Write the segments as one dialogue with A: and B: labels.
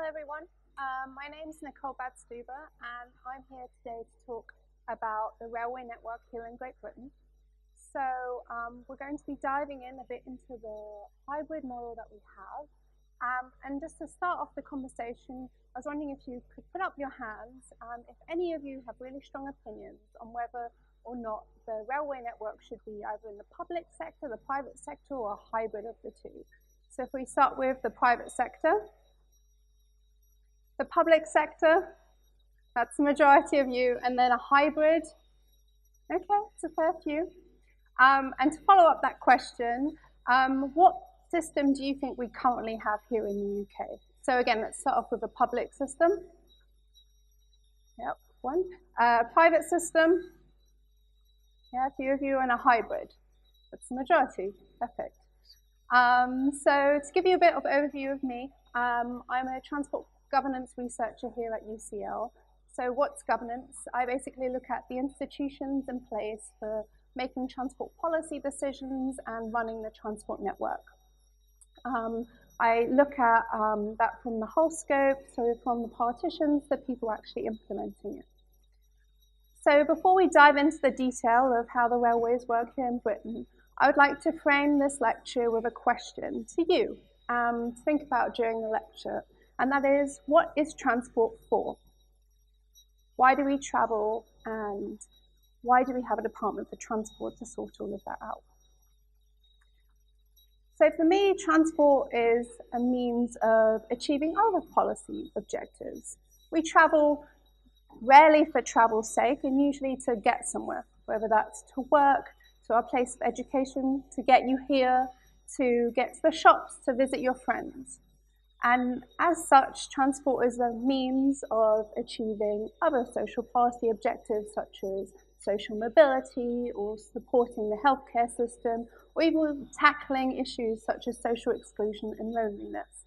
A: Hello everyone, my name is Nicole Badstuber and I'm here today to talk about the railway network here in Great Britain. So we're going to be diving in a bit into the hybrid model that we have. And just to start off the conversation, I was wondering if you could put up your hands if any of you have really strong opinions on whether or not the railway network should be either in the public sector, the private sector, or a hybrid of the two. So if we start with the private sector, the public sector, that's the majority of you, and then a hybrid, okay, it's a fair few. And to follow up that question, what system do you think we currently have here in the UK? So again, let's start off with a public system. Yep, one. Private system, yeah, a few of you, and a hybrid. That's the majority, perfect. So to give you a bit of overview of me, I'm a transport governance researcher here at UCL. So what's governance? I basically look at the institutions in place for making transport policy decisions and running the transport network. I look at that from the whole scope, so from the politicians, the people actually implementing it. So before we dive into the detail of how the railways work here in Britain, I would like to frame this lecture with a question to you to think about during the lecture. And that is, what is transport for? Why do we travel, and why do we have a department for transport to sort all of that out? So for me, transport is a means of achieving other policy objectives. We travel rarely for travel's sake, and usually to get somewhere, whether that's to work, to our place of education, to get you here, to get to the shops, to visit your friends. And as such, transport is a means of achieving other social policy objectives such as social mobility or supporting the healthcare system, or even tackling issues such as social exclusion and loneliness.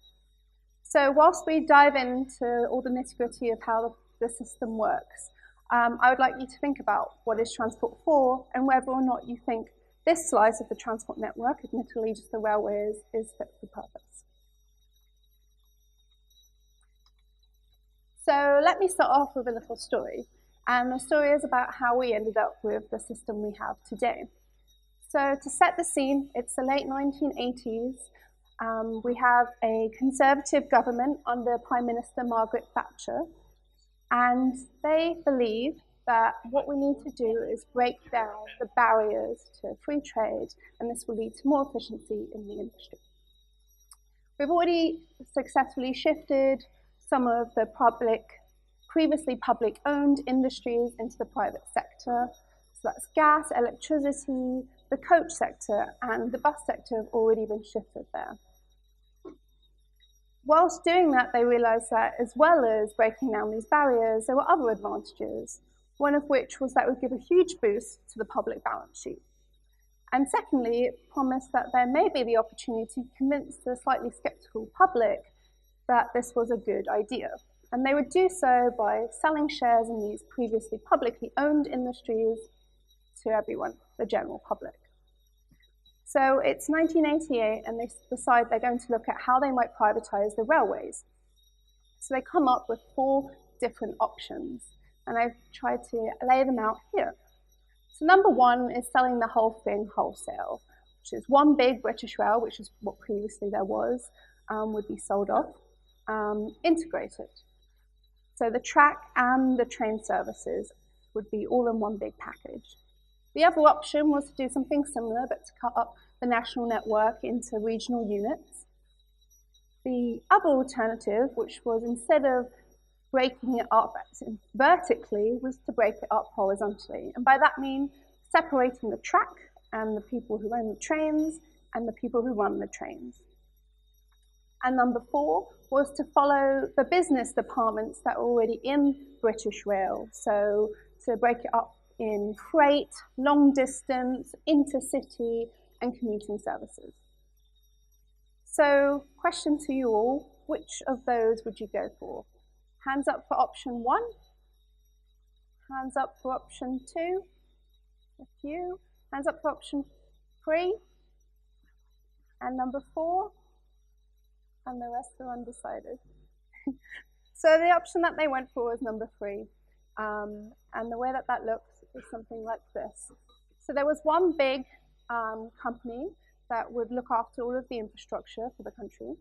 A: So whilst we dive into all the nitty-gritty of how the system works, I would like you to think about what is transport for and whether or not you think this slice of the transport network, admittedly just the railways, is fit for purpose. So let me start off with a little story. And the story is about how we ended up with the system we have today. So to set the scene, it's the late 1980s. We have a Conservative government under Prime Minister Margaret Thatcher. And they believe that what we need to do is break down the barriers to free trade, and this will lead to more efficiency in the industry. We've already successfully shifted some of the previously public-owned industries into the private sector. So that's gas, electricity, the coach sector, and the bus sector have already been shifted there. Whilst doing that, they realized that as well as breaking down these barriers, there were other advantages, one of which was that it would give a huge boost to the public balance sheet. And secondly, it promised that there may be the opportunity to convince the slightly skeptical public that this was a good idea. And they would do so by selling shares in these previously publicly owned industries to everyone, the general public. So it's 1988 and they decide they're going to look at how they might privatize the railways. So they come up with 4 different options, and I've tried to lay them out here. So number 1 is selling the whole thing wholesale, which is one big British rail, which is what previously there was, would be sold off. Integrated. So the track and the train services would be all in one big package. The other option was to do something similar, but to cut up the national network into regional units. The other alternative, which was instead of breaking it up vertically, was to break it up horizontally. And by that I mean separating the track and the people who own the trains and the people who run the trains. And number 4 was to follow the business departments that were already in British Rail. So to break it up in freight, long distance, intercity, and commuting services. So question to you all, which of those would you go for? Hands up for option 1. Hands up for option 2. A few. Hands up for option 3. And number 4. And the rest are undecided. So the option that they went for was number 3. And the way that that looks is something like this. So there was one big company that would look after all of the infrastructure for the country.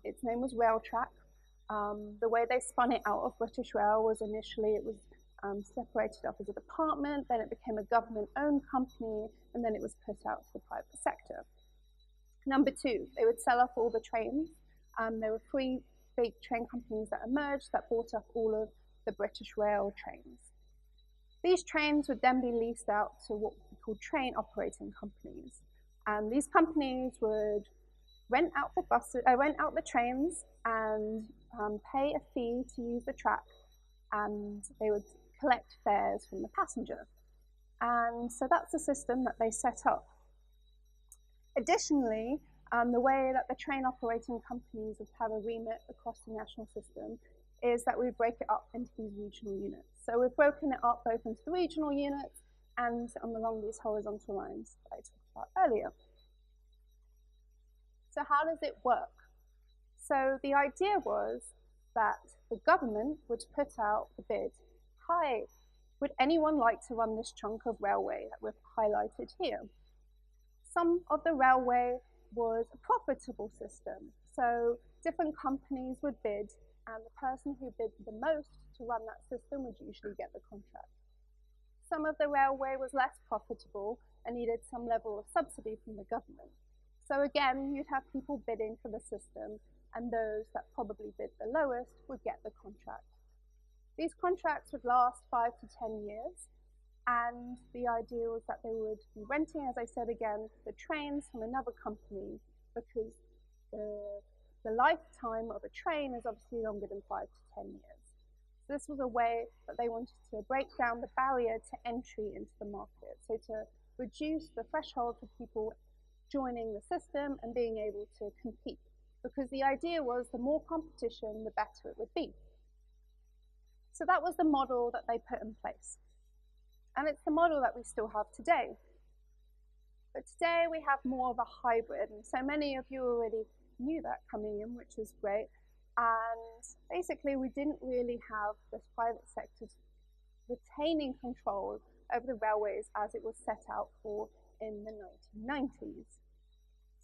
A: Its name was Railtrack. The way they spun it out of British Rail was initially it was separated off as a department, then it became a government-owned company, and then it was put out to the private sector. Number 2, they would sell off all the trains. There were 3 big train companies that emerged that bought up all of the British Rail trains. These trains would then be leased out to what we call train operating companies. And these companies would rent out the trains and pay a fee to use the track, and they would collect fares from the passenger. And so that's the system that they set up. Additionally, the way that the train operating companies would have a remit across the national system is that we break it up into these regional units. So we've broken it up both into the regional units and along these horizontal lines that I talked about earlier. So how does it work? So the idea was that the government would put out the bid, hi, would anyone like to run this chunk of railway that we've highlighted here? Some of the railway was a profitable system. So different companies would bid, and the person who bid the most to run that system would usually get the contract. Some of the railway was less profitable and needed some level of subsidy from the government. So again, you'd have people bidding for the system, and those that probably bid the lowest would get the contract. These contracts would last 5 to 10 years, and the idea was that they would be renting, as I said again, the trains from another company, because the lifetime of a train is obviously longer than 5 to 10 years. So this was a way that they wanted to break down the barrier to entry into the market, so to reduce the threshold for people joining the system and being able to compete, because the idea was the more competition, the better it would be. So that was the model that they put in place. And it's the model that we still have today. But today we have more of a hybrid, and so many of you already knew that coming in, which is great. And basically we didn't really have this private sector retaining control over the railways as it was set out for in the 1990s.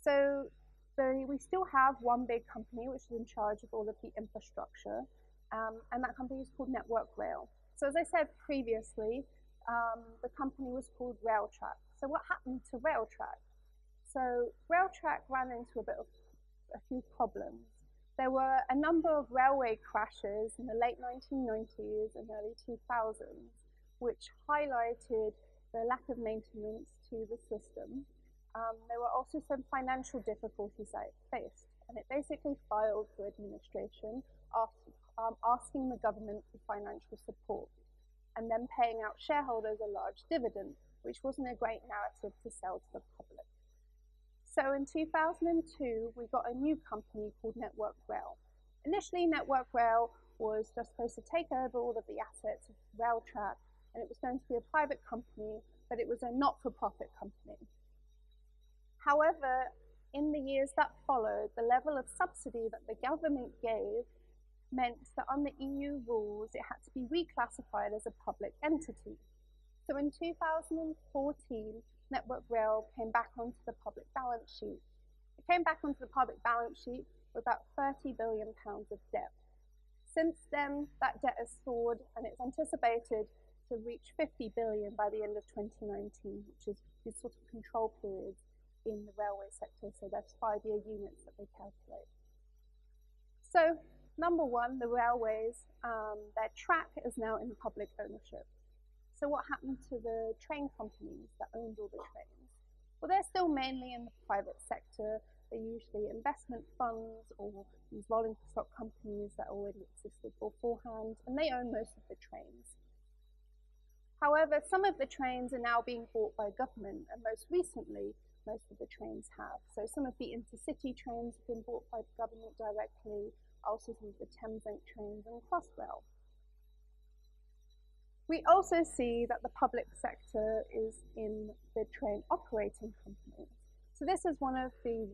A: So we still have one big company which is in charge of all of the infrastructure, and that company is called Network Rail. So as I said previously, the company was called Railtrack. So what happened to Railtrack? So Railtrack ran into a few problems. There were a number of railway crashes in the late 1990s and early 2000s, which highlighted the lack of maintenance to the system. There were also some financial difficulties that it faced, and it basically filed for administration asking the government for financial support, and then paying out shareholders a large dividend, which wasn't a great narrative to sell to the public. So in 2002, we got a new company called Network Rail. Initially, Network Rail was just supposed to take over all of the assets of Railtrack, and it was going to be a private company, but it was a not-for-profit company. However, in the years that followed, the level of subsidy that the government gave meant that under EU rules, it had to be reclassified as a public entity. So in 2014, Network Rail came back onto the public balance sheet. It came back onto the public balance sheet with about £30 billion of debt. Since then, that debt has soared, and it's anticipated to reach 50 billion by the end of 2019, which is these sort of control periods in the railway sector. So that's 5-year units that they calculate. So number one, the railways, their track is now in public ownership. So what happened to the train companies that owned all the trains? Well, they're still mainly in the private sector. They're usually investment funds or these rolling stock companies that already existed beforehand, and they own most of the trains. However, some of the trains are now being bought by government, and most recently, most of the trains have. So some of the intercity trains have been bought by the government directly, also some of the Thameslink trains and Crossrail. We also see that the public sector is in the train operating companies. So this is one of the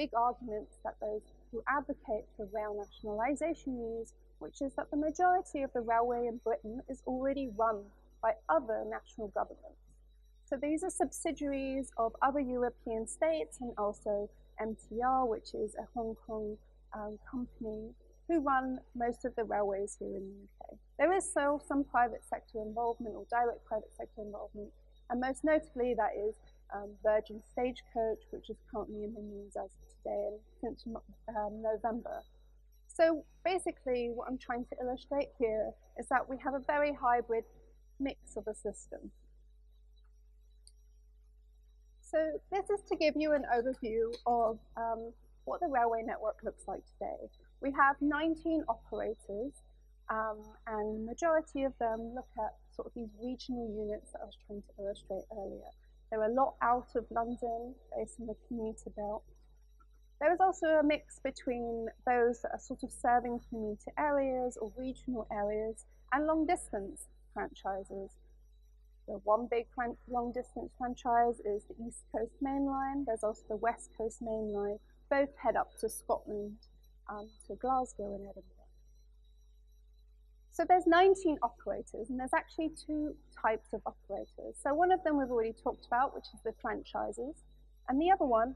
A: big arguments that those who advocate for rail nationalisation use, which is that the majority of the railway in Britain is already run by other national governments. So these are subsidiaries of other European states and also MTR, which is a Hong Kong company, who run most of the railways here in the UK. There is still some private sector involvement or direct private sector involvement, and most notably that is Virgin Stagecoach, which is currently in the news as of today and since November. So basically what I'm trying to illustrate here is that we have a very hybrid mix of a system. So this is to give you an overview of what the railway network looks like today. We have 19 operators, and the majority of them look at sort of these regional units that I was trying to illustrate earlier. They're a lot out of London, based in the commuter belt. There is also a mix between those that are sort of serving commuter areas or regional areas and long-distance franchises. The one big long-distance franchise is the East Coast Mainline. There's also the West Coast Mainline. Both head up to Scotland, to Glasgow and Edinburgh. So there's 19 operators, and there's actually two types of operators. So one of them we've already talked about, which is the franchises, and the other one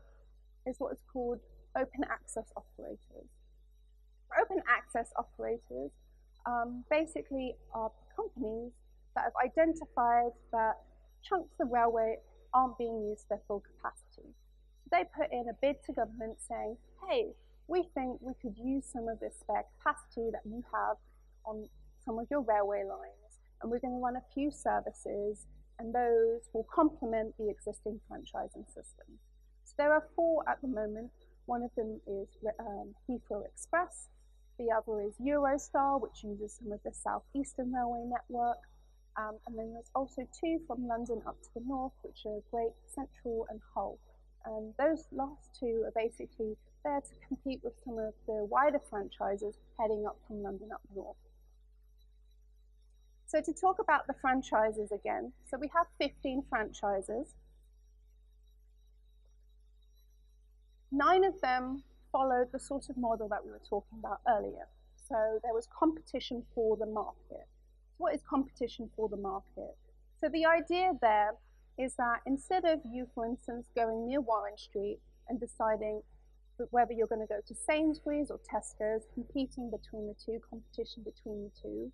A: is what is called open access operators. Open access operators basically are companies that have identified that chunks of railway aren't being used to their full capacity. So they put in a bid to government saying, hey, we think we could use some of this spare capacity that you have on some of your railway lines, and we're going to run a few services, and those will complement the existing franchising system. So there are 4 at the moment. One of them is Heathrow Express. The other is Eurostar, which uses some of the South Eastern Railway network. And then there's also 2 from London up to the north, which are Great Central and Hull. And those last 2 are basically there to compete with some of the wider franchises heading up from London up north. So to talk about the franchises again, so we have 15 franchises. 9 of them followed the sort of model that we were talking about earlier. So there was competition for the market. So what is competition for the market? So the idea there is that instead of you, for instance, going near Warren Street and deciding whether you're going to go to Sainsbury's or Tesco's, competing between the two, competition between the two,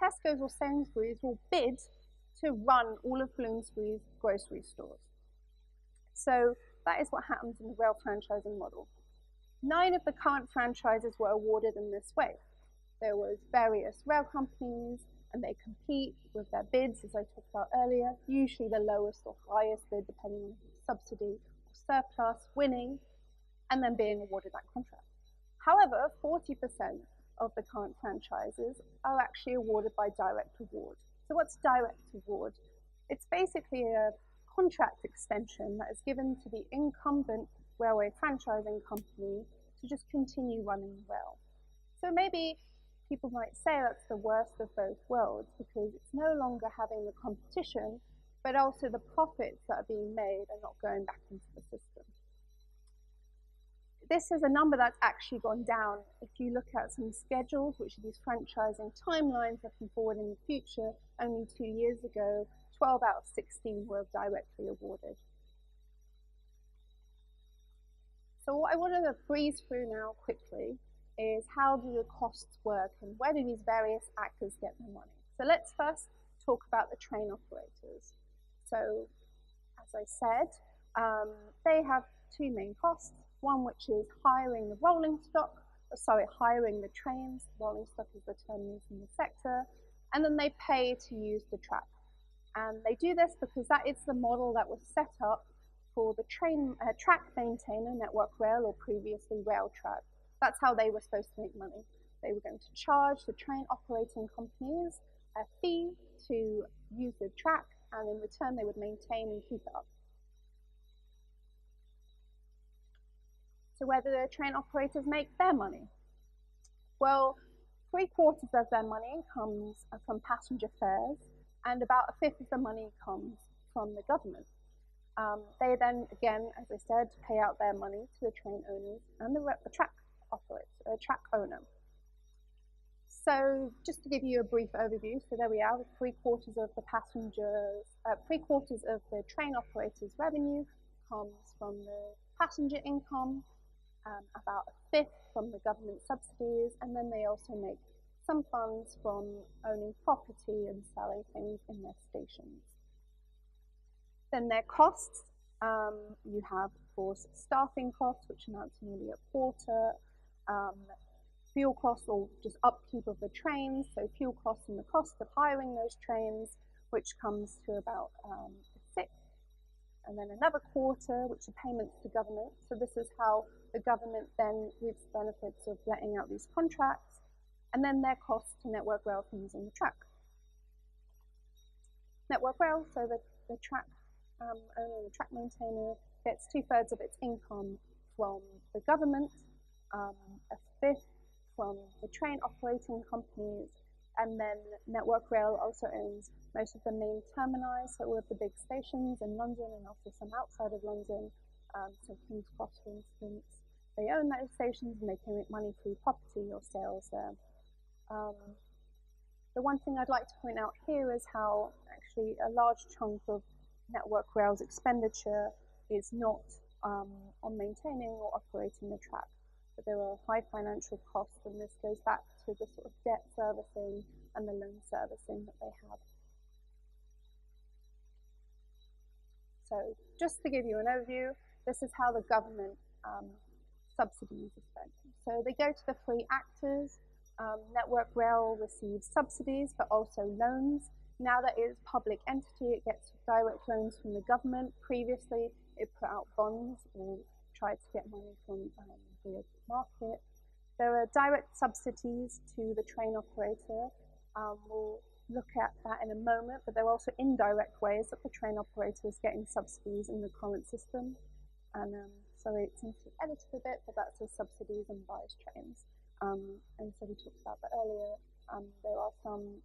A: Tesco's or Sainsbury's will bid to run all of Bloomsbury's grocery stores. So that is what happens in the rail franchising model. 9 of the current franchises were awarded in this way. There was various rail companies, and they compete with their bids, as I talked about earlier, usually the lowest or highest bid, depending on subsidy or surplus, winning, and then being awarded that contract. However, 40% of the current franchises are actually awarded by direct award. So what's direct award? It's basically a contract extension that is given to the incumbent railway franchising company to just continue running the rail. So maybe people might say that's the worst of both worlds, because it's no longer having the competition, but also the profits that are being made are not going back into the system. This is a number that's actually gone down. If you look at some schedules, which are these franchising timelines looking forward in the future, only 2 years ago, 12 out of 16 were directly awarded. So what I want to breeze through now quickly is how do the costs work and where do these various actors get their money. So let's first talk about the train operators. So as I said, they have 2 main costs. One which is hiring the rolling stock, hiring the trains. Rolling stock is the term used in the sector. And then they pay to use the track. And they do this because that is the model that was set up for the track maintainer, Network Rail, or previously Rail Track. That's how they were supposed to make money. They were going to charge the train operating companies a fee to use the track, and in return they would maintain and keep it up. So where do the train operators make their money? Well, 3/4 of their money comes from passenger fares, and about 1/5 of the money comes from the government. They then, again, as I said, pay out their money to the train owners and the track operator, track owner. So just to give you a brief overview, so there we are, three-quarters of the train operators' revenue comes from the passenger income, about a fifth from the government subsidies, and then they also make some funds from owning property and selling things in their stations. Then their costs, you have, of course, staffing costs, which amount to nearly a quarter, fuel costs or just upkeep of the trains, so fuel costs and the cost of hiring those trains, which comes to about a sixth. And then another quarter, which are payments to government. So this is how the government then reaps the benefits of letting out these contracts, and then their costs to Network Rail for using the track. Network Rail, so the track owner, the track maintainer, gets 2/3 of its income from the government, a fifth from the train operating companies, and then Network Rail also owns most of the main termini, so all of the big stations in London and also some outside of London, so King's Cross, for instance. They own those stations and they can make money through property or sales there. The one thing I'd like to point out here is how actually a large chunk of Network Rail's expenditure is not on maintaining or operating the track. But there are high financial costs, and this goes back to the sort of debt servicing and the loan servicing that they have. So just to give you an overview, this is how the government subsidies are spent. So they go to the three actors. Network Rail receives subsidies, but also loans. Now that it is a public entity, it gets direct loans from the government. Previously, it put out bonds or tried to get money from the market. There are direct subsidies to the train operator. We'll look at that in a moment, but there are also indirect ways that the train operator is getting subsidies in the current system. And sorry, it seems to be edited a bit, but that's the subsidies and bias trains. And so we talked about that earlier. There are some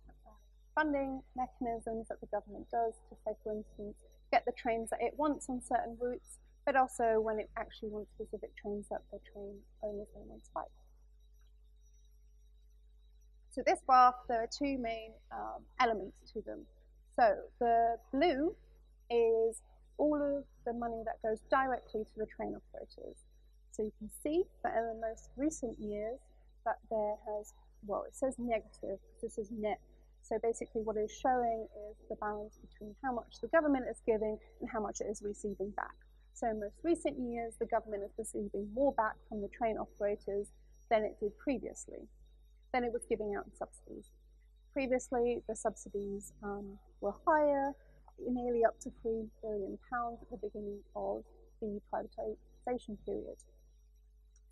A: funding mechanisms that the government does to, say, for instance, get the trains that it wants on certain routes, but also when it actually wants specific trains that the train owners don't want to buy. So this graph, there are two main elements to them. So the blue is all of the money that goes directly to the train operators. So you can see that in the most recent years that there has, well, it says negative, this is net. So basically what it's showing is the balance between how much the government is giving and how much it is receiving back. So in most recent years, the government is receiving more back from the train operators than it did previously. Then it was giving out subsidies. Previously, the subsidies were higher, nearly up to £3 billion at the beginning of the privatisation period.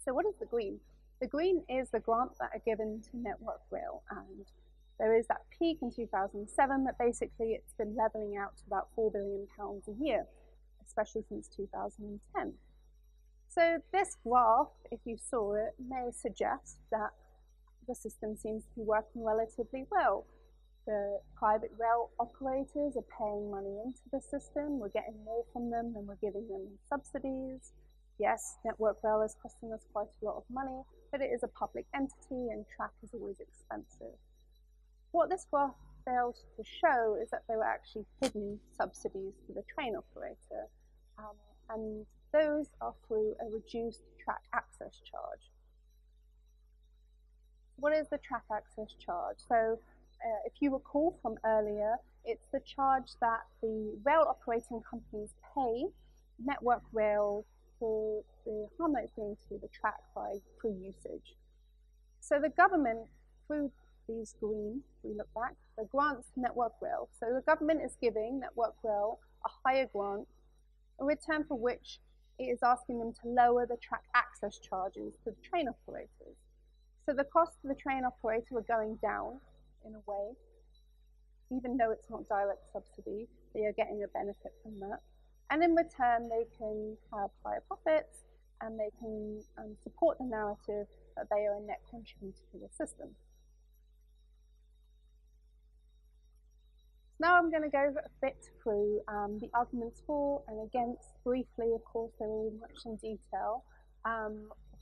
A: So what is the green? The green is the grant that are given to Network Rail, and there is that peak in 2007, but basically it's been levelling out to about £4 billion a year, especially since 2010. So this graph, if you saw it, may suggest that the system seems to be working relatively well. The private rail operators are paying money into the system. We're getting more from them than we're giving them in subsidies. Yes, Network Rail is costing us quite a lot of money, but it is a public entity and track is always expensive. What this graph fails to show is that there were actually hidden subsidies to the train operator, and those are through a reduced track access charge. What is the track access charge? So if you recall from earlier, it's the charge that the rail operating companies pay Network Rail for the harm that it's doing to the track by free usage. So the government, through these green, if we look back, the grants to Network Rail. So the government is giving Network Rail a higher grant, in return for which it is asking them to lower the track access charges to the train operators. So the costs of the train operator are going down in a way, even though it's not direct subsidy, they are getting a benefit from that. And in return, they can have higher profits and they can support the narrative that they are a net contributor to the system. Now I'm going to go a bit through the arguments for and against, briefly, of course, they're all much in detail,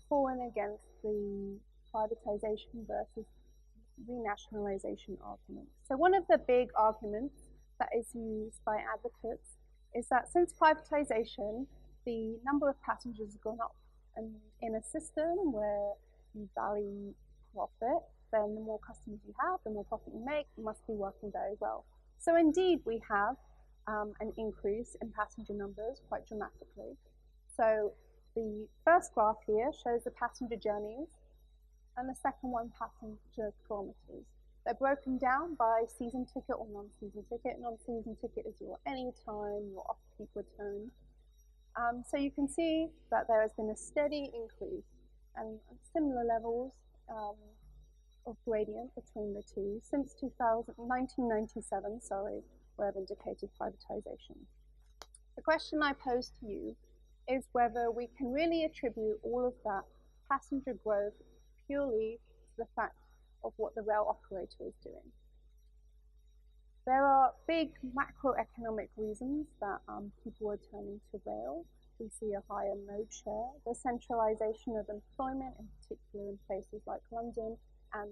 A: for and against the privatisation versus re-nationalisation argument. So one of the big arguments that is used by advocates is that since privatisation, the number of passengers has gone up. And in a system where you value profit, then the more customers you have, the more profit you make, it must be working very well. So indeed, we have an increase in passenger numbers quite dramatically. So the first graph here shows the passenger journeys, and the second one passenger kilometres. They're broken down by season ticket or non-season ticket. Non-season ticket is your anytime, your off-peak return. So you can see that there has been a steady increase and similar levels of gradient between the two since 1997, where I've indicated privatisation. The question I pose to you is whether we can really attribute all of that passenger growth purely to the fact of what the rail operator is doing. There are big macroeconomic reasons that people are turning to rail. We see a higher mode share, the centralisation of employment, in particular in places like London, and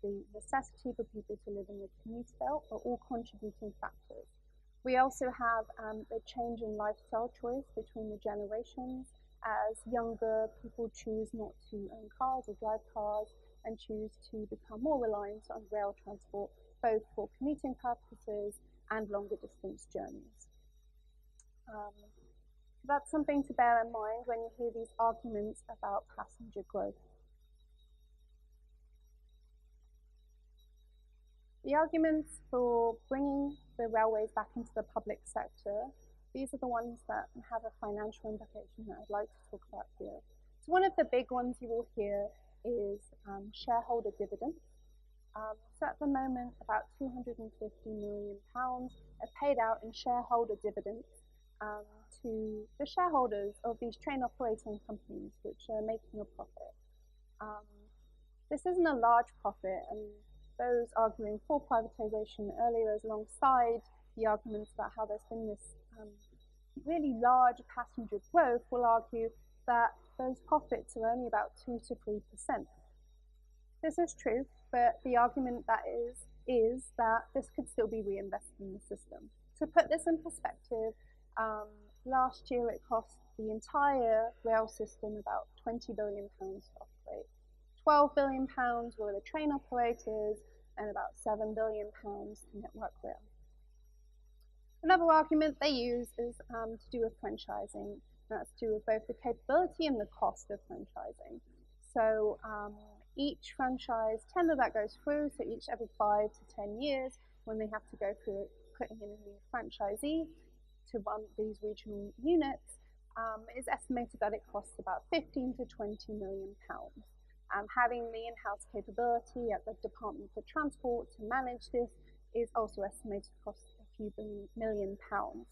A: the necessity for people to live in the commuter belt are all contributing factors. We also have a change in lifestyle choice between the generations, as younger people choose not to own cars or drive cars and choose to become more reliant on rail transport, both for commuting purposes and longer distance journeys. That's something to bear in mind when you hear these arguments about passenger growth. The arguments for bringing the railways back into the public sector, these are the ones that have a financial implication that I'd like to talk about here. So one of the big ones you will hear is shareholder dividends. So at the moment, about £250 million are paid out in shareholder dividends to the shareholders of these train operating companies which are making a profit. This isn't a large profit, and those arguing for privatisation earlier, as alongside the arguments about how there's been this really large passenger growth, will argue that those profits are only about 2 to 3%. This is true, but the argument that is that this could still be reinvested in the system. To put this in perspective, last year it cost the entire rail system about £20 billion to operate. £12 billion were the train operators, and about £7 billion to Network Rail. Another argument they use is to do with franchising. That's to do with both the capability and the cost of franchising. So each franchise tender that goes through, so each every 5 to 10 years, when they have to go through putting in a new franchisee to run these regional units, is estimated that it costs about £15 to £20 million. Having the in-house capability at the Department for Transport to manage this is also estimated to cost a few million pounds.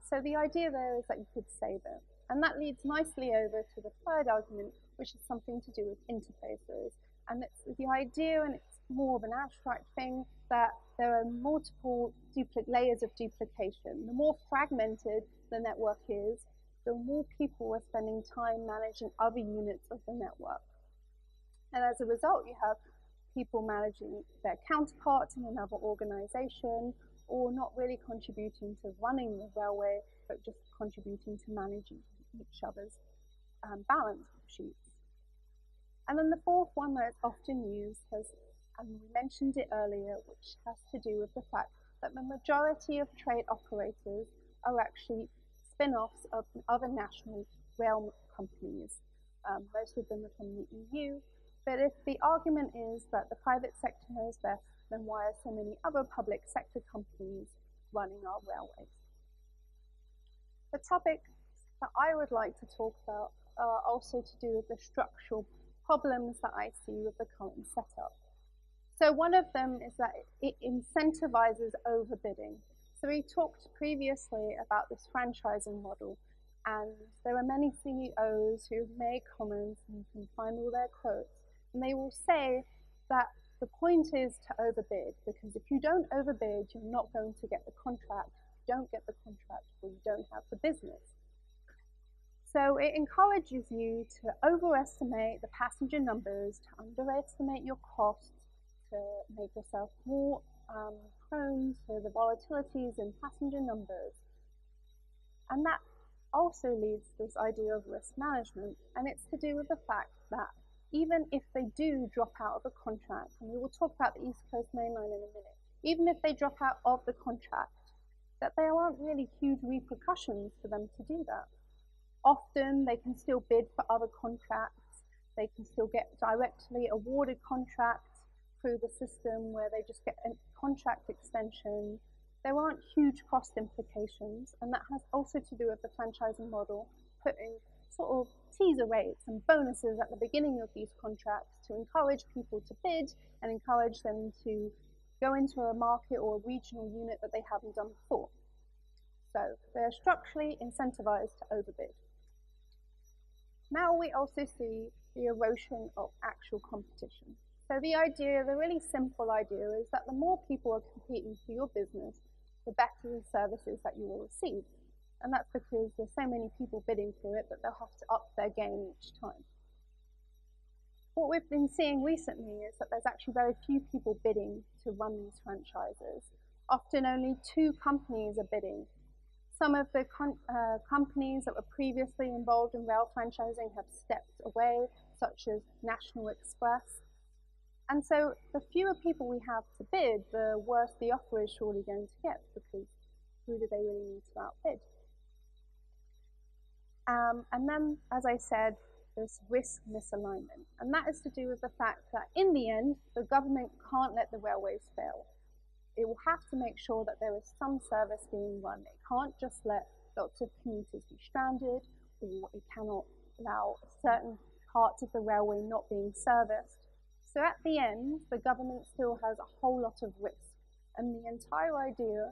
A: So the idea there is that you could save it. And that leads nicely over to the third argument, which is something to do with interfaces. And it's the idea, and it's more of an abstract thing, that there are multiple layers of duplication. The more fragmented the network is, the more people are spending time managing other units of the network. And as a result, you have people managing their counterparts in another organisation, or not really contributing to running the railway, but just contributing to managing each other's balance sheets. And then the fourth one that is often used and we mentioned it earlier, which has to do with the fact that the majority of trade operators are actually spin-offs of other national rail companies. Most of them are from the EU. But if the argument is that the private sector knows best, then why are so many other public sector companies running our railways? The topics that I would like to talk about are also to do with the structural problems that I see with the current setup. So one of them is that it incentivizes overbidding. So we talked previously about this franchising model, and there are many CEOs who've made comments, and you can find all their quotes, and they will say that the point is to overbid, because if you don't overbid, you're not going to get the contract. If you don't get the contract, well, you don't have the business. So it encourages you to overestimate the passenger numbers, to underestimate your costs, to make yourself more prone to the volatilities in passenger numbers. And that also leads to this idea of risk management, and it's to do with the fact that even if they do drop out of a contract, and we will talk about the East Coast Mainline in a minute, even if they drop out of the contract, that there aren't really huge repercussions for them to do that. Often they can still bid for other contracts, they can still get directly awarded contracts through the system where they just get a contract extension. There aren't huge cost implications, and that has also to do with the franchising model, putting sort of teaser rates and bonuses at the beginning of these contracts to encourage people to bid and encourage them to go into a market or a regional unit that they haven't done before. So they're structurally incentivized to overbid. Now we also see the erosion of actual competition. So the really simple idea is that the more people are competing for your business, the better the services that you will receive. And that's because there's so many people bidding for it that they'll have to up their game each time. What we've been seeing recently is that there's actually very few people bidding to run these franchises. Often only 2 companies are bidding. Some of the companies that were previously involved in rail franchising have stepped away, such as National Express. And so the fewer people we have to bid, the worse the offer is surely going to get, because who do they really need to outbid? And then, as I said, this risk misalignment. And that is to do with the fact that in the end, the government can't let the railways fail. It will have to make sure that there is some service being run. It can't just let lots of commuters be stranded, or it cannot allow certain parts of the railway not being serviced. So at the end, the government still has a whole lot of risk. And the entire idea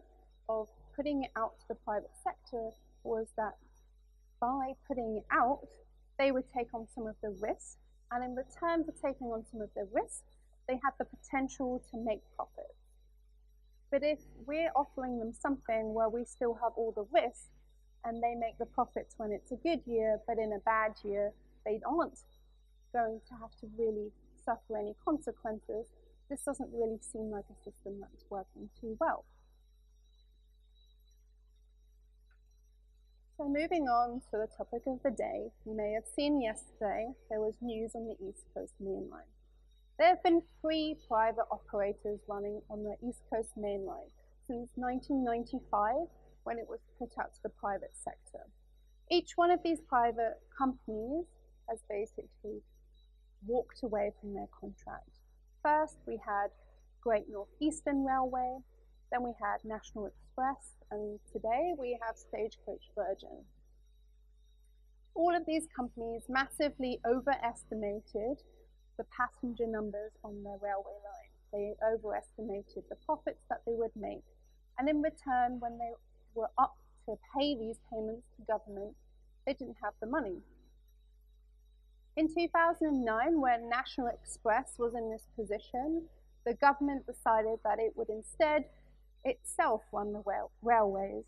A: of putting it out to the private sector was that by putting it out, they would take on some of the risk, and in return for taking on some of the risk, they had the potential to make profit. But if we're offering them something where we still have all the risk, and they make the profits when it's a good year, but in a bad year, they aren't going to have to really suffer any consequences, this doesn't really seem like a system that's working too well. So moving on to the topic of the day, you may have seen yesterday there was news on the East Coast Mainline. There have been 3 private operators running on the East Coast Mainline since 1995, when it was put out to the private sector. Each one of these private companies has basically walked away from their contract. First, we had Great North Eastern Railway, then we had National Express, and today we have Stagecoach Virgin. All of these companies massively overestimated the passenger numbers on their railway line. They overestimated the profits that they would make, and in return, when they were up to pay these payments to government, they didn't have the money. In 2009, when National Express was in this position, the government decided that it would instead itself run the railways.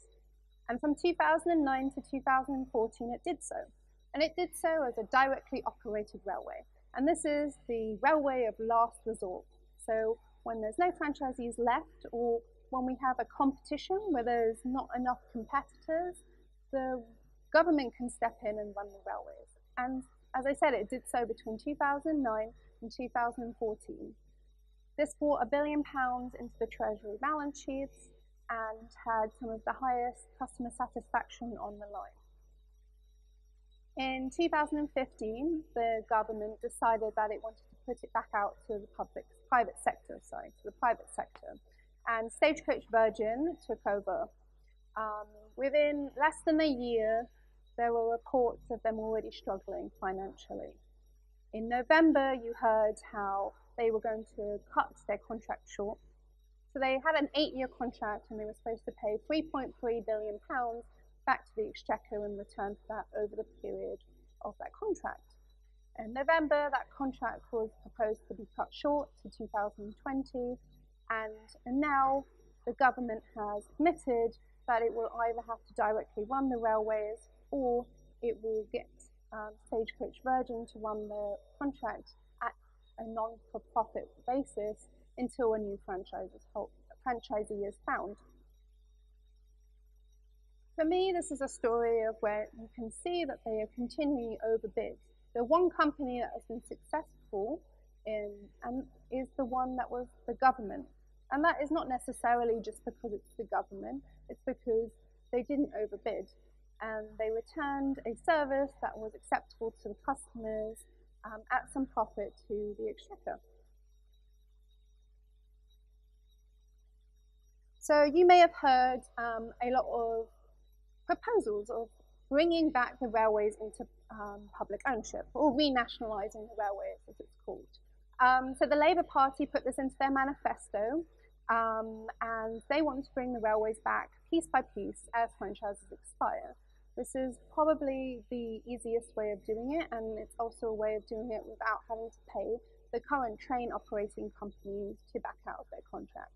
A: And from 2009 to 2014, it did so. And it did so as a directly operated railway. And this is the railway of last resort. So when there's no franchisees left, or when we have a competition where there's not enough competitors, the government can step in and run the railways. And as I said, it did so between 2009 and 2014. This brought £1 billion into the Treasury balance sheets and had some of the highest customer satisfaction on the line. In 2015, the government decided that it wanted to put it back out to the private sector. And Stagecoach Virgin took over. Within less than a year, there were reports of them already struggling financially. In November, you heard how they were going to cut their contract short. So they had an 8-year contract, and they were supposed to pay £3.3 billion back to the Exchequer in return for that over the period of that contract. In November, that contract was proposed to be cut short to 2020, and now the government has admitted that it will either have to directly run the railways or it will get Stagecoach Virgin to run the contract at a non-for-profit basis until a new franchisee is found. For me, this is a story of where you can see that they are continually overbid. The one company that has been successful is the one that was the government. And that is not necessarily just because it's the government, it's because they didn't overbid. And they returned a service that was acceptable to the customers at some profit to the exchequer. So you may have heard a lot of proposals of bringing back the railways into public ownership, or re-nationalising the railways, as it's called. So the Labour Party put this into their manifesto, and they want to bring the railways back piece by piece as franchises expire. This is probably the easiest way of doing it, and it's also a way of doing it without having to pay the current train operating companies to back out of their contracts.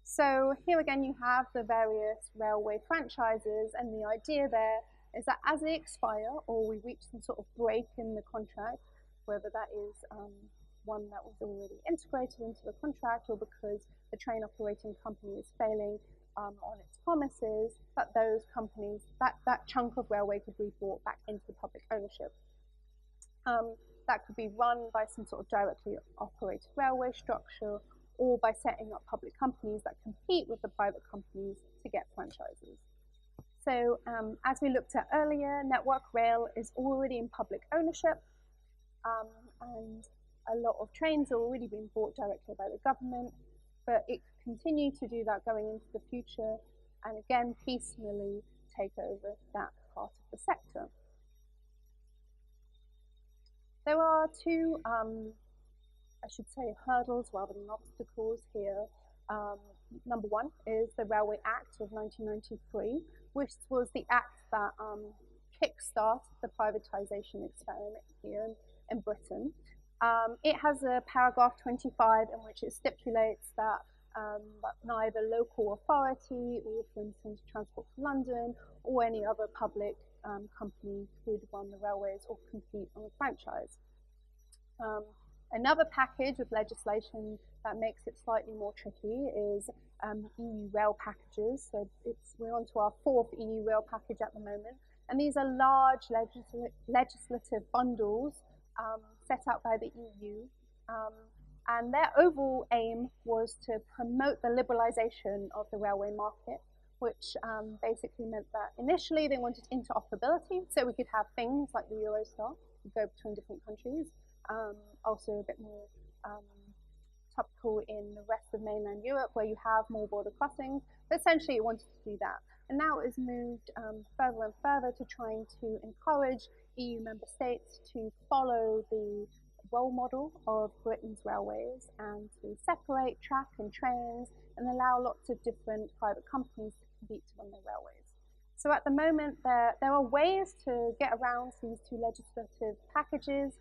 A: So here again you have the various railway franchises, and the idea there is that as they expire or we reach some sort of break in the contract, whether that is one that was already integrated into the contract or because the train operating company is failing on its promises, that those companies, that chunk of railway could be brought back into the public ownership. That could be run by some sort of directly operated railway structure, or by setting up public companies that compete with the private companies to get franchises. So as we looked at earlier, Network Rail is already in public ownership, and a lot of trains are already being bought directly by the government, but it could continue to do that going into the future, and again piecemeally take over that part of the sector. There are two, I should say, hurdles rather than obstacles here. Number one is the Railway Act of 1993, which was the act that kick-started the privatisation experiment here in Britain. It has a paragraph 25 in which it stipulates that neither local authority or, for instance, Transport for London or any other public company could run the railways or compete on a franchise. Another package of legislation that makes it slightly more tricky is EU rail packages. So we're on to our fourth EU rail package at the moment. And these are large legislative bundles set out by the EU. And their overall aim was to promote the liberalisation of the railway market, which basically meant that initially they wanted interoperability, so we could have things like the Eurostar, go between different countries. Also a bit more topical in the rest of mainland Europe, where you have more border crossings. But essentially it wanted to do that. And now it has moved further and further to trying to encourage EU member states to follow the role model of Britain's railways and to separate track and trains and allow lots of different private companies to compete to run their railways. So at the moment there are ways to get around these two legislative packages,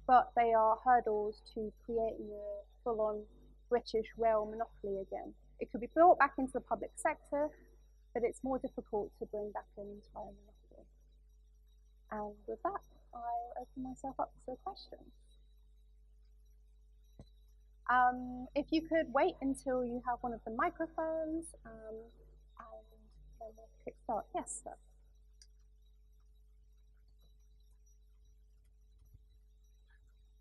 A: but they are hurdles to creating a full-on British rail monopoly again. It could be brought back into the public sector, but it's more difficult to bring back an entire monopoly. And with that, I'll open myself up to questions. If you could wait until you have one of the microphones, and then we'll kick start. Yes, sir.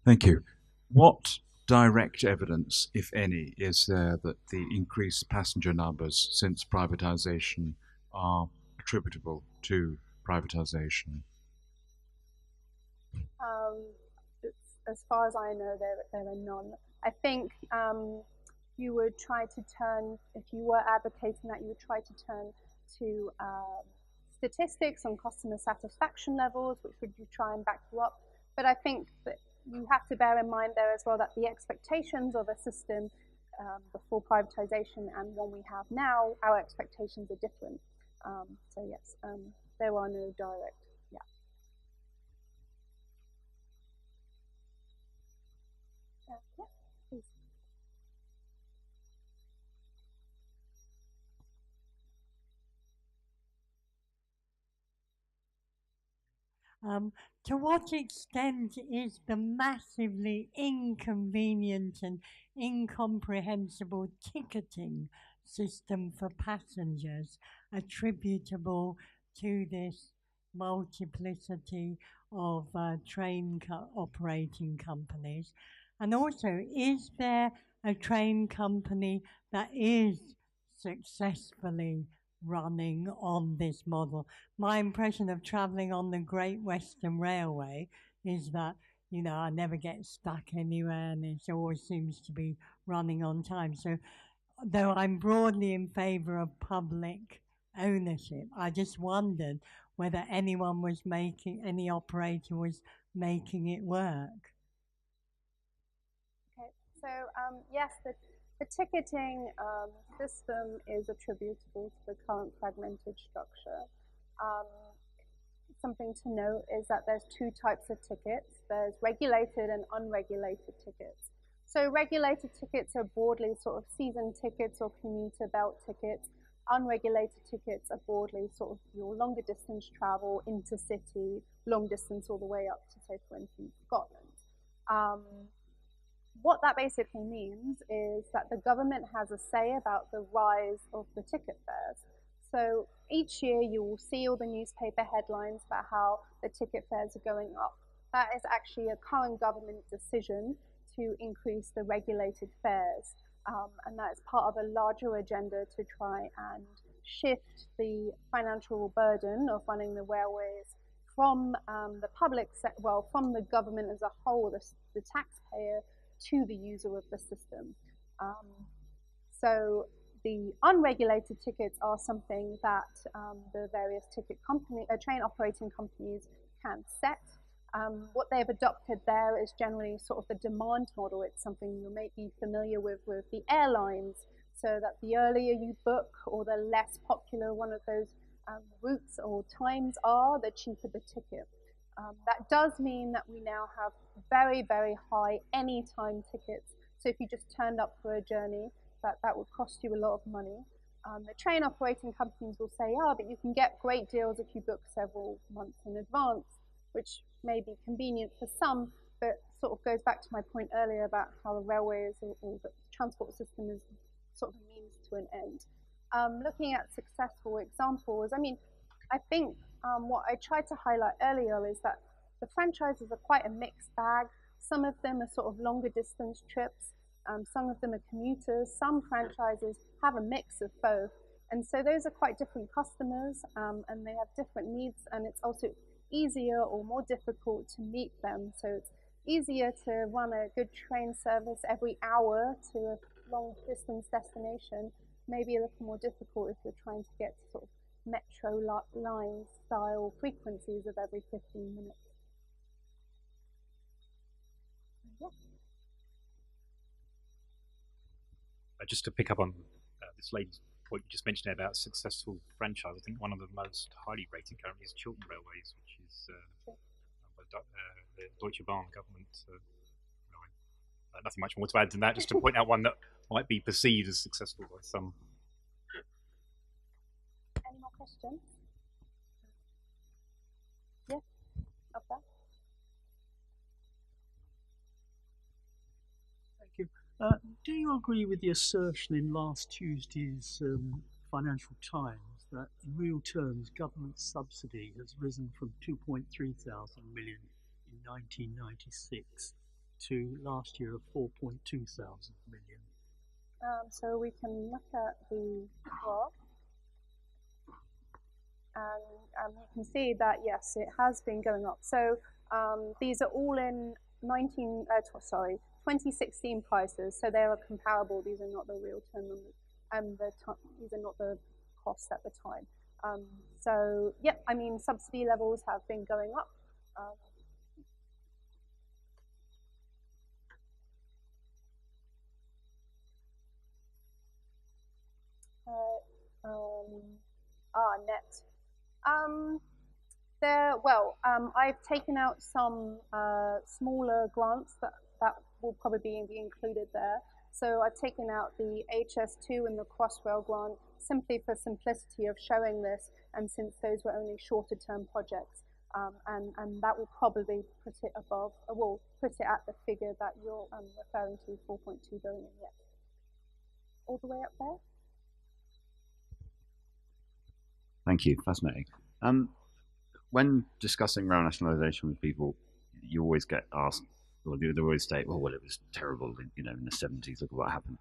B: Thank you. What direct evidence, if any, is there that the increased passenger numbers since privatisation are attributable to privatisation?
A: As far as I know, there are none. I think you would try to turn, if you were advocating that, you would try to turn to statistics on customer satisfaction levels, which would try and back you up. But I think that you have to bear in mind there as well that the expectations of a system before privatisation and one we have now, our expectations are different. So yes, there are no direct, yeah. Please.
C: To what extent is the massively inconvenient and incomprehensible ticketing system for passengers attributable to this multiplicity of operating companies? And also, is there a train company that is successfully running on this model? My impression of traveling on the Great Western Railway is that, you know, I never get stuck anywhere and it always seems to be running on time. So, though I'm broadly in favor of public ownership, I just wondered whether anyone was making, any operator was making it work.
A: Okay, so yes, the ticketing system is attributable to the current fragmented structure. Um, Something to note is that there's two types of tickets. There's regulated and unregulated tickets. So regulated tickets are broadly sort of season tickets or commuter belt tickets. Unregulated tickets are broadly sort of your longer distance travel, intercity, long distance all the way up to, say, for instance, Scotland. What that basically means is that the government has a say about the rise of the ticket fares. So each year you will see all the newspaper headlines about how the ticket fares are going up. That is actually a current government decision to increase the regulated fares. And that is part of a larger agenda to try and shift the financial burden of running the railways from the public, from the government as a whole, the taxpayer, to the user of the system. So the unregulated tickets are something that the various train operating companies can set. What they've adopted there is generally sort of the demand model. It's something you may be familiar with the airlines, so that the earlier you book or the less popular one of those routes or times are, the cheaper the ticket. That does mean that we now have very, very high anytime tickets. So if you just turned up for a journey, that would cost you a lot of money. The train operating companies will say, oh, but you can get great deals if you book several months in advance, which may be convenient for some, but sort of goes back to my point earlier about how the railways or the transport system is sort of a means to an end. Looking at successful examples, I mean, I think what I tried to highlight earlier is that the franchises are quite a mixed bag. Some of them are sort of longer distance trips. Some of them are commuters. Some franchises have a mix of both. And so those are quite different customers, and they have different needs, and it's also easier or more difficult to meet them. So it's easier to run a good train service every hour to a long distance destination, maybe a little more difficult if you're trying to get to sort of metro line style frequencies of every 15 minutes. Yeah.
D: Just to pick up on this lady's point you just mentioned about successful franchise, I think one of the most highly rated currently is Chiltern Railways, which is the Deutsche Bahn government. Nothing much more to add than that, just to point out one that might be perceived as successful by some.
A: Any more questions? Yes, up there.
E: Thank you. Do you agree with the assertion in last Tuesday's Financial Times that in real terms government subsidy has risen from 2.3 thousand million in 1996 to last year of 4.2 thousand million?
A: So we can look at the graph, and you can see that yes, it has been going up. So these are all in 2016 prices, so they are comparable. These are not the real term numbers, and these are not the costs at the time. So yeah, I mean, subsidy levels have been going up. Net. I've taken out some smaller grants that that will probably be included there. So I've taken out the HS2 and the Crossrail grant simply for simplicity of showing this, and since those were only shorter term projects. And that will probably put it above, will put it at the figure that you're referring to, 4.2 billion, yes. All the way up there.
F: Thank you, fascinating. When discussing re-nationalisation with people, you always get asked, or they always state, well, it was terrible, in the 70s, look at what happened.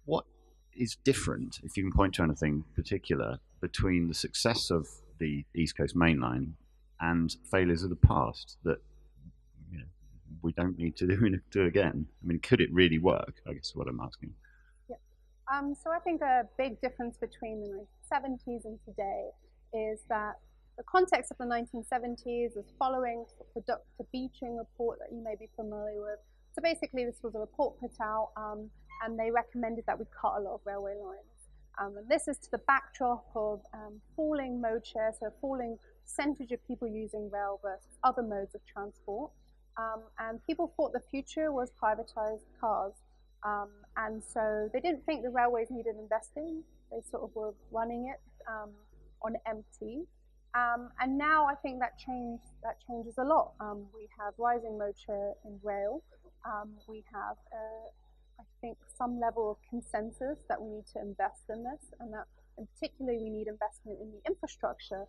F: What is different, if you can point to anything particular, between the success of the East Coast Mainline and failures of the past that we don't need to do again? I mean, could it really work, I guess is what I'm asking.
A: Yeah. So I think a big difference between the 1970s and today is that the context of the 1970s is following the Dr. Beeching report that you may be familiar with. So basically this was a report put out and they recommended that we cut a lot of railway lines. And this is to the backdrop of falling mode share, so a falling percentage of people using rail versus other modes of transport. And people thought the future was privatized cars. And so they didn't think the railways needed investing. They sort of were running it on empty. And now I think that changes a lot. We have rising mode share in rail. We have, I think, some level of consensus that we need to invest in this, and that in particular we need investment in the infrastructure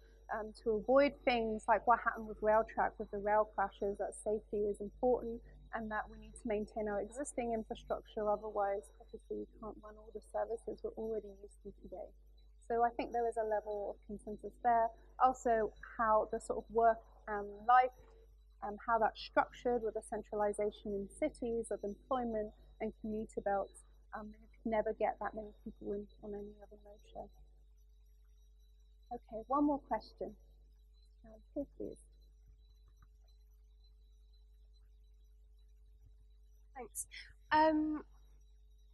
A: to avoid things like what happened with Railtrack with the rail crashes, that safety is important, and that we need to maintain our existing infrastructure, otherwise obviously we can't run all the services we're already used to today. So I think there is a level of consensus there. Also, how the sort of work and life, how that's structured with the centralization in cities of employment and commuter belts, you can never get that many people in on any other mode share. Okay, one more question. Here, please.
G: Thanks.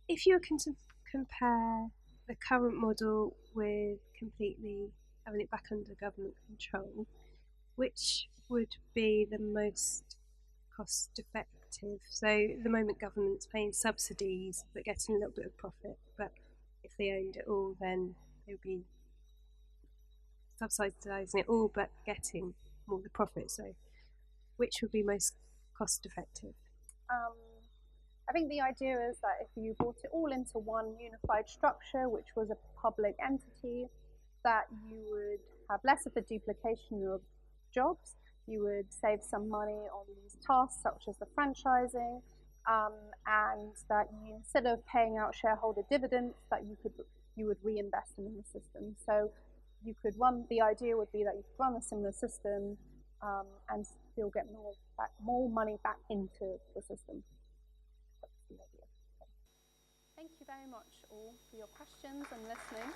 G: If you were to compare the current model with completely having it back under government control, which would be the most cost effective? So at the moment government's paying subsidies but getting a little bit of profit, but if they owned it all then they would be subsidising it all but getting more of the profit. So which would be most cost effective?
A: I think the idea is that if you brought it all into one unified structure, which was a public entity, that you would have less of the duplication of jobs, you would save some money on these tasks such as the franchising, and that you, instead of paying out shareholder dividends, that you would reinvest them in the system. So you could run, the idea would be that you could run a similar system and still get more money back into the system. That's the idea. Thank you very much all for your questions and listening.